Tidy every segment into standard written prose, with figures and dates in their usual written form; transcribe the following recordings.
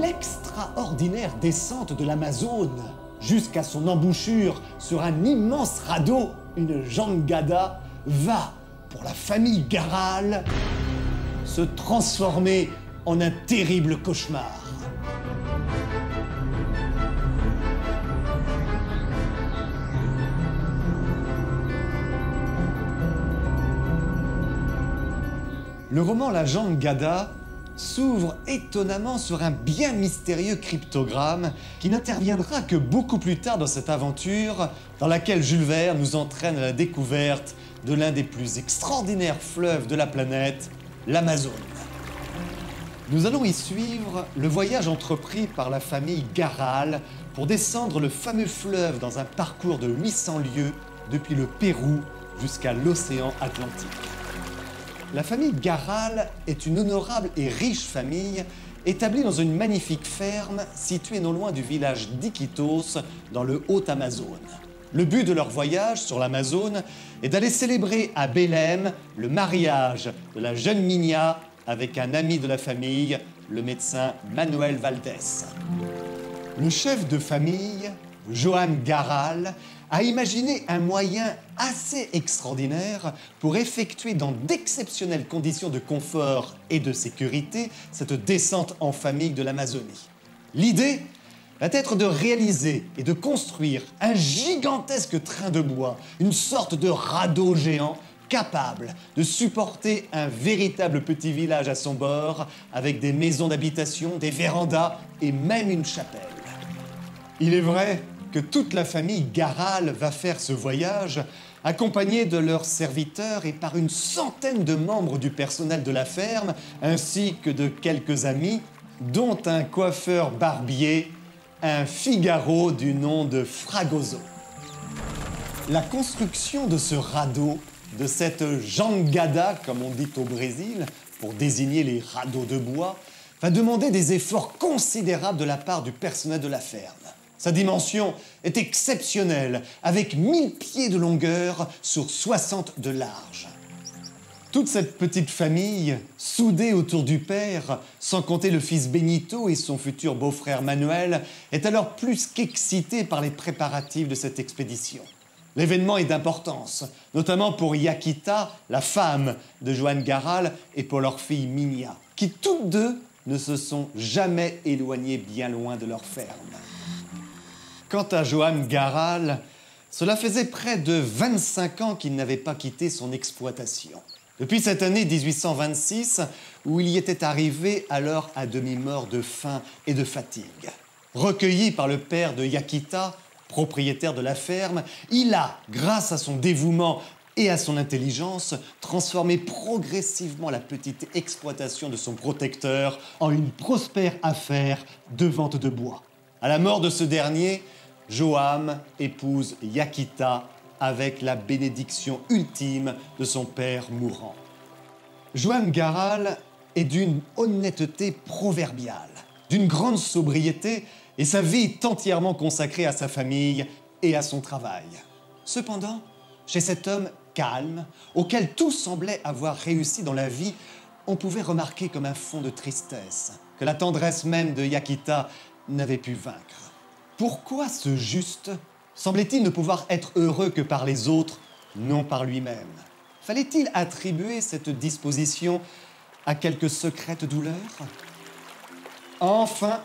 l'extraordinaire descente de l'Amazone jusqu'à son embouchure sur un immense radeau, une jangada, va, pour la famille Garal, se transformer en un terrible cauchemar. Le roman La Jangada s'ouvre étonnamment sur un bien mystérieux cryptogramme qui n'interviendra que beaucoup plus tard dans cette aventure dans laquelle Jules Verne nous entraîne à la découverte de l'un des plus extraordinaires fleuves de la planète, l'Amazone. Nous allons y suivre le voyage entrepris par la famille Garal pour descendre le fameux fleuve dans un parcours de 800 lieues depuis le Pérou jusqu'à l'océan Atlantique. La famille Garal est une honorable et riche famille établie dans une magnifique ferme située non loin du village d'Iquitos dans le Haut-Amazone. Le but de leur voyage sur l'Amazone est d'aller célébrer à Belém le mariage de la jeune Minia avec un ami de la famille, le médecin Manuel Valdés. Le chef de famille, Joan Garal, a imaginé un moyen assez extraordinaire pour effectuer dans d'exceptionnelles conditions de confort et de sécurité cette descente en famille de l'Amazonie. L'idée va être de réaliser et de construire un gigantesque train de bois, une sorte de radeau géant capable de supporter un véritable petit village à son bord avec des maisons d'habitation, des vérandas et même une chapelle. Il est vrai que toute la famille Garal va faire ce voyage, accompagnée de leurs serviteurs et par une centaine de membres du personnel de la ferme, ainsi que de quelques amis, dont un coiffeur barbier, un Figaro du nom de Fragoso. La construction de ce radeau, de cette jangada, comme on dit au Brésil, pour désigner les radeaux de bois, va demander des efforts considérables de la part du personnel de la ferme. Sa dimension est exceptionnelle, avec 1000 pieds de longueur sur 60 de large. Toute cette petite famille, soudée autour du père, sans compter le fils Benito et son futur beau-frère Manuel, est alors plus qu'excitée par les préparatifs de cette expédition. L'événement est d'importance, notamment pour Yaquita, la femme de Joan Garal, et pour leur fille Minia, qui toutes deux ne se sont jamais éloignées bien loin de leur ferme. Quant à Joan Garal, cela faisait près de 25 ans qu'il n'avait pas quitté son exploitation. Depuis cette année 1826, où il y était arrivé alors à demi-mort de faim et de fatigue. Recueilli par le père de Yaquita, propriétaire de la ferme, il a, grâce à son dévouement et à son intelligence, transformé progressivement la petite exploitation de son protecteur en une prospère affaire de vente de bois. À la mort de ce dernier, Joam épouse Yaquita avec la bénédiction ultime de son père mourant. Joan Garal est d'une honnêteté proverbiale, d'une grande sobriété, et sa vie est entièrement consacrée à sa famille et à son travail. Cependant, chez cet homme calme, auquel tout semblait avoir réussi dans la vie, on pouvait remarquer comme un fond de tristesse, que la tendresse même de Yaquita n'avait pu vaincre. Pourquoi ce juste semblait-il ne pouvoir être heureux que par les autres, non par lui-même? Fallait-il attribuer cette disposition à quelque secrète douleur? Enfin,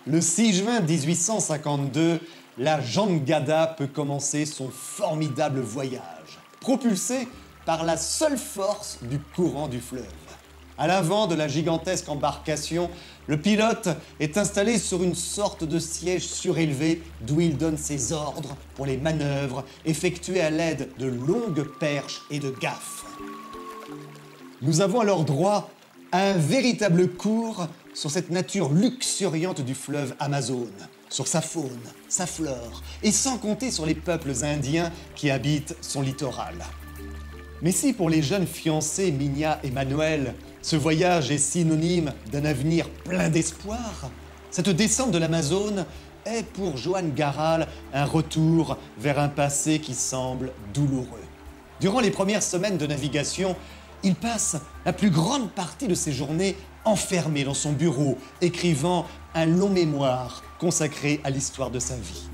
le 6 juin 1852, la jangada peut commencer son formidable voyage, propulsée par la seule force du courant du fleuve. À l'avant de la gigantesque embarcation, le pilote est installé sur une sorte de siège surélevé d'où il donne ses ordres pour les manœuvres effectuées à l'aide de longues perches et de gaffes. Nous avons alors droit à un véritable cours sur cette nature luxuriante du fleuve Amazone, sur sa faune, sa flore, et sans compter sur les peuples indiens qui habitent son littoral. Mais si pour les jeunes fiancés Minia et Manuel, ce voyage est synonyme d'un avenir plein d'espoir, cette descente de l'Amazone est pour Joan Garal un retour vers un passé qui semble douloureux. Durant les premières semaines de navigation, il passe la plus grande partie de ses journées enfermé dans son bureau, écrivant un long mémoire consacré à l'histoire de sa vie.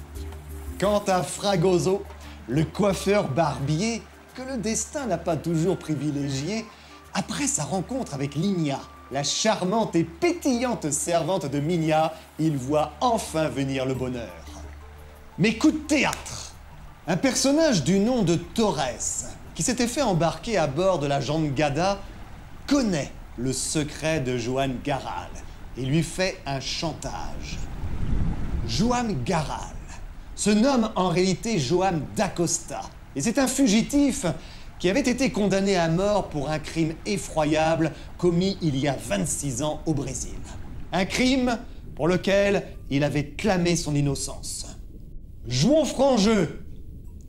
Quant à Fragoso, le coiffeur barbier, que le destin n'a pas toujours privilégié, après sa rencontre avec Ligna, la charmante et pétillante servante de Minia, il voit enfin venir le bonheur. Mais coup de théâtre! Un personnage du nom de Torres, qui s'était fait embarquer à bord de la jangada, connaît le secret de Joan Garral et lui fait un chantage. Joan Garral se nomme en réalité Joan d'Acosta et c'est un fugitif qui avait été condamné à mort pour un crime effroyable commis il y a 26 ans au Brésil. Un crime pour lequel il avait clamé son innocence. « Jouons franc jeu,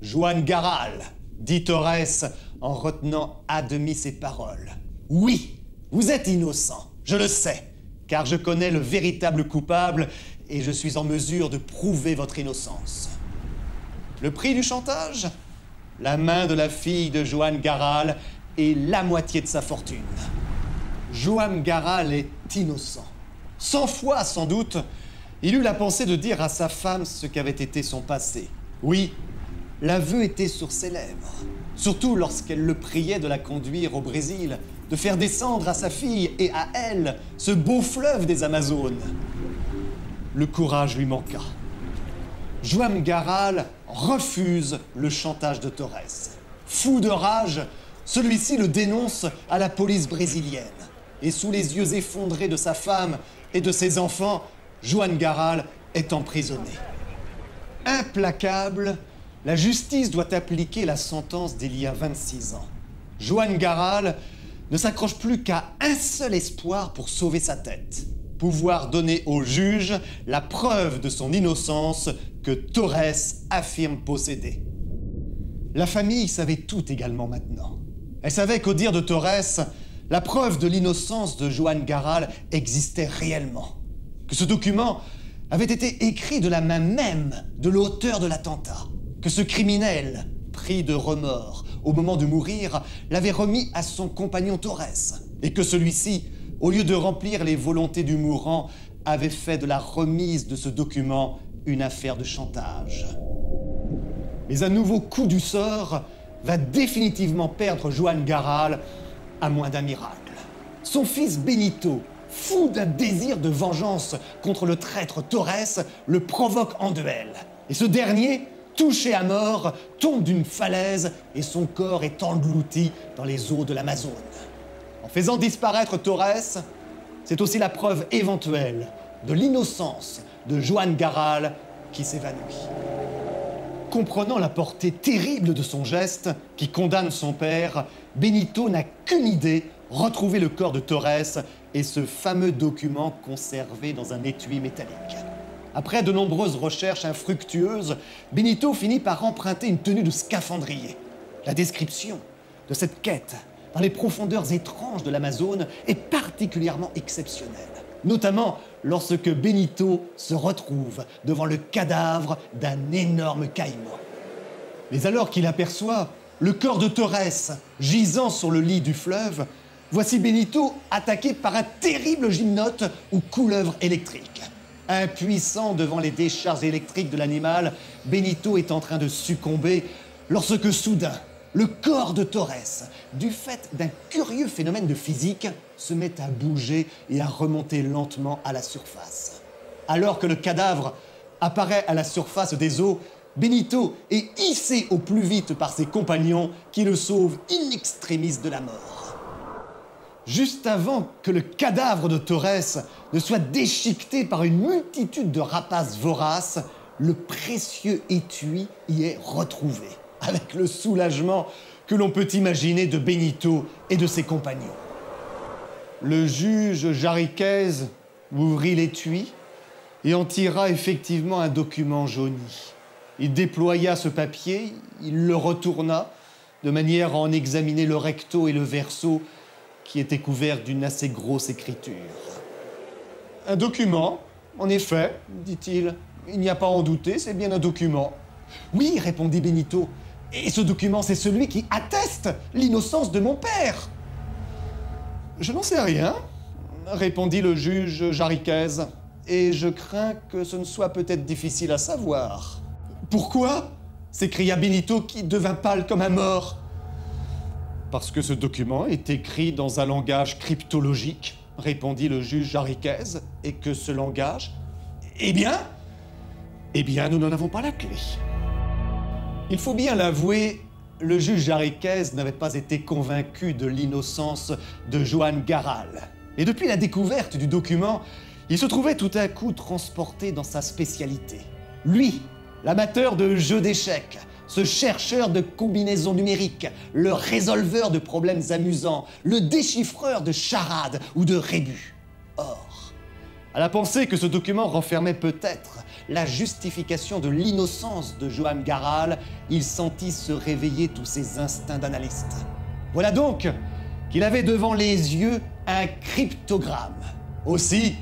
Joan Garral », dit Torres en retenant à demi ses paroles. « Oui, vous êtes innocent, je le sais, car je connais le véritable coupable et je suis en mesure de prouver votre innocence. » Le prix du chantage ? La main de la fille de Joan Garral et la moitié de sa fortune. Joan Garral est innocent. 100 fois, sans doute, il eut la pensée de dire à sa femme ce qu'avait été son passé. Oui, l'aveu était sur ses lèvres, surtout lorsqu'elle le priait de la conduire au Brésil, de faire descendre à sa fille et à elle ce beau fleuve des Amazones. Le courage lui manqua. Joan Garral refuse le chantage de Torres. Fou de rage, celui-ci le dénonce à la police brésilienne. Et sous les yeux effondrés de sa femme et de ses enfants, Joan Garral est emprisonné. Implacable, la justice doit appliquer la sentence d'il y a 26 ans. Joan Garral ne s'accroche plus qu'à un seul espoir pour sauver sa tête. Pouvoir donner au juge la preuve de son innocence que Torres affirme posséder. La famille savait tout également maintenant. Elle savait qu'au dire de Torres, la preuve de l'innocence de Joan Garral existait réellement. Que ce document avait été écrit de la main même de l'auteur de l'attentat. Que ce criminel, pris de remords au moment de mourir, l'avait remis à son compagnon Torres. Et que celui-ci, au lieu de remplir les volontés du mourant, avait fait de la remise de ce document une affaire de chantage. Mais un nouveau coup du sort va définitivement perdre Joan Garral, à moins d'un miracle. Son fils Benito, fou d'un désir de vengeance contre le traître Torres, le provoque en duel. Et ce dernier, touché à mort, tombe d'une falaise et son corps est englouti dans les eaux de l'Amazone. En faisant disparaître Torres, c'est aussi la preuve éventuelle de l'innocence de Joan Garral qui s'évanouit. Comprenant la portée terrible de son geste, qui condamne son père, Benito n'a qu'une idée, retrouver le corps de Torres et ce fameux document conservé dans un étui métallique. Après de nombreuses recherches infructueuses, Benito finit par emprunter une tenue de scaphandrier. La description de cette quête dans les profondeurs étranges de l'Amazone est particulièrement exceptionnelle. Notamment lorsque Benito se retrouve devant le cadavre d'un énorme caïman. Mais alors qu'il aperçoit le corps de Torres gisant sur le lit du fleuve, voici Benito attaqué par un terrible gymnote ou couleuvre électrique. Impuissant devant les décharges électriques de l'animal, Benito est en train de succomber lorsque soudain, le corps de Torres, du fait d'un curieux phénomène de physique, se met à bouger et à remonter lentement à la surface. Alors que le cadavre apparaît à la surface des eaux, Benito est hissé au plus vite par ses compagnons qui le sauvent in extremis de la mort. Juste avant que le cadavre de Torres ne soit déchiqueté par une multitude de rapaces voraces, le précieux étui y est retrouvé, avec le soulagement que l'on peut imaginer de Benito et de ses compagnons. Le juge Jariquez ouvrit l'étui et en tira effectivement un document jauni. Il déploya ce papier, il le retourna, de manière à en examiner le recto et le verso, qui étaient couverts d'une assez grosse écriture. « Un document, en effet, dit-il. Il n'y a pas à en douter, c'est bien un document. »« Oui, répondit Benito. Et ce document, c'est celui qui atteste l'innocence de mon père. »« Je n'en sais rien, répondit le juge Jariquez. et je crains que ce ne soit peut-être difficile à savoir. Pourquoi? S'écria Benito qui devint pâle comme un mort. Parce que ce document est écrit dans un langage cryptologique, répondit le juge Jarriquez, et que ce langage... Eh bien, nous n'en avons pas la clé. Il faut bien l'avouer, le juge Jarriquez n'avait pas été convaincu de l'innocence de Juan Garral. Et depuis la découverte du document, il se trouvait tout à coup transporté dans sa spécialité. Lui, l'amateur de jeux d'échecs, ce chercheur de combinaisons numériques, le résolveur de problèmes amusants, le déchiffreur de charades ou de rébus. Or, à la pensée que ce document renfermait peut-être la justification de l'innocence de Juan Garral, il sentit se réveiller tous ses instincts d'analyste. Voilà donc qu'il avait devant les yeux un cryptogramme. Aussi,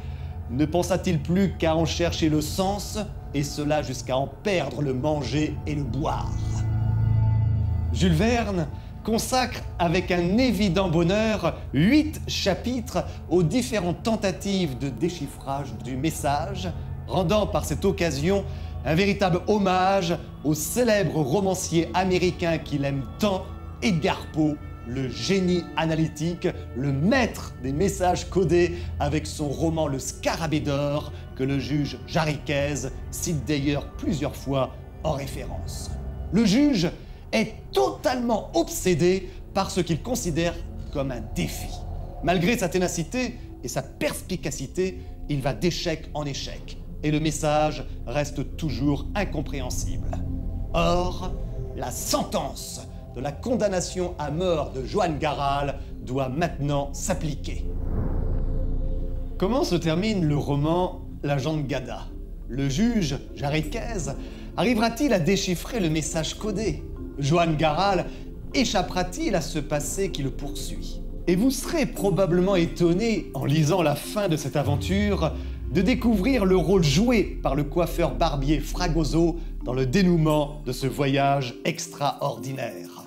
ne pensa-t-il plus qu'à en chercher le sens, et cela jusqu'à en perdre le manger et le boire. Jules Verne consacre avec un évident bonheur 8 chapitres aux différentes tentatives de déchiffrage du message, rendant par cette occasion un véritable hommage au célèbre romancier américain qu'il aime tant, Edgar Poe, le génie analytique, le maître des messages codés avec son roman Le Scarabée d'or, que le juge Jarriquez cite d'ailleurs plusieurs fois en référence. Le juge est totalement obsédé par ce qu'il considère comme un défi. Malgré sa ténacité et sa perspicacité, il va d'échec en échec, et le message reste toujours incompréhensible. Or, la sentence de la condamnation à mort de Juan Garral doit maintenant s'appliquer. Comment se termine le roman L'agent de Gada? Le juge Jarriquez arrivera-t-il à déchiffrer le message codé? Juan Garral échappera-t-il à ce passé qui le poursuit? Et vous serez probablement étonné, en lisant la fin de cette aventure, de découvrir le rôle joué par le coiffeur barbier Fragoso dans le dénouement de ce voyage extraordinaire.